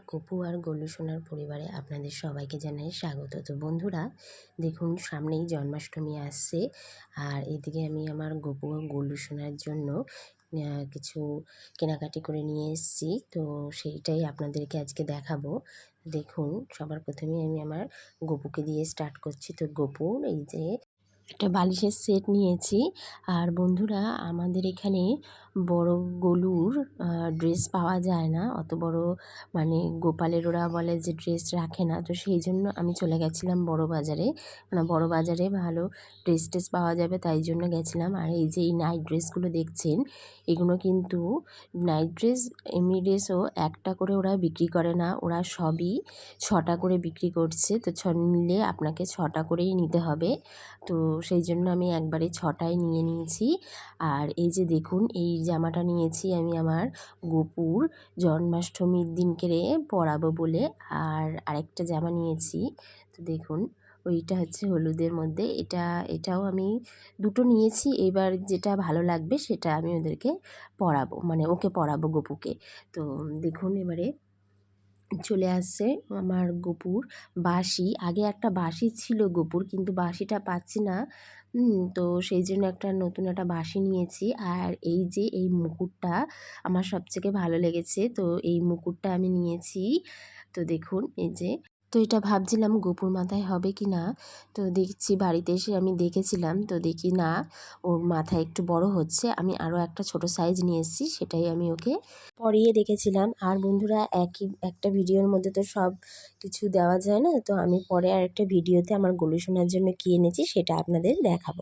গপু আর গোলু সোনার পরিবারে আপনাদের সবাইকে জানাই স্বাগত। তো বন্ধুরা, দেখুন সামনেই জন্মাষ্টমী আসছে, আর এদিকে আমি আমার গপু ও গোলু সোনার জন্য কিছু কেনাকাটি করে নিয়ে এসেছি। তো সেইটাই আপনাদেরকে আজকে দেখাবো। দেখুন, সবার প্রথমেই আমি আমার গপুকে দিয়ে স্টার্ট করছি। তো গপুর এই যে একটা বালিশের সেট নিয়েছি। আর বন্ধুরা, আমাদের এখানে বড় গলুর ড্রেস পাওয়া যায় না, অত বড়, মানে গোপালের ওরা বলে যে ড্রেস রাখে না। তো সেই জন্য আমি চলে গেছিলাম বড় বাজারে, মানে বড় বাজারে ভালো ড্রেস পাওয়া যাবে, তাই জন্য গেছিলাম। আর এই যে এই নাইট ড্রেসগুলো দেখছেন, এগুলো কিন্তু নাইট ড্রেস, এমনি ড্রেসও একটা করে ওরা বিক্রি করে না, ওরা সবই 6টা করে বিক্রি করছে। তো নিলে আপনাকে 6টা করেই নিতে হবে। তো সেই জন্য আমি একবারে 6টাই নিয়ে নিয়েছি। আর এই যে দেখুন, এই জামাটা নিয়েছি আমি আমার গপুর জন্মাষ্টমীর দিনকে পরাবো বলে। আর আরেকটা জামা নিয়েছি, তো দেখুন ওইটা হচ্ছে হলুদের মধ্যে। এটাও আমি দুটো নিয়েছি। এবার যেটা ভালো লাগবে সেটা আমি ওদেরকে পরাবো, মানে ওকে পরাবো গপুকে। তো দেখুন এবারে চলে আসছে আমার গপুর বাঁশি। আগে একটা বাঁশি ছিল গপুর, কিন্তু বাঁশিটা পাচ্ছি না। তো সেই জন্য একটা নতুন একটা বাঁশি নিয়েছি। আর এই যে এই মুকুটটা আমার সবথেকে ভালো লেগেছে, তো এই মুকুটটা আমি নিয়েছি। তো দেখুন এই যে, তো এটা ভাবছিলাম গপুর মাথায় হবে কি না। তো দেখছি বাড়িতে এসে আমি দেখেছিলাম, তো দেখি না, ওর মাথায় একটু বড় হচ্ছে। আমি আরও একটা ছোট সাইজ নিয়ে এসেছি, সেটাই আমি ওকে পরিয়ে দেখেছিলাম। আর বন্ধুরা, একটা ভিডিওর মধ্যে তো সব কিছু দেওয়া যায় না, তো আমি পরে আর একটা ভিডিওতে আমার গোলু সোনার জন্য কী এনেছি সেটা আপনাদের দেখাবো।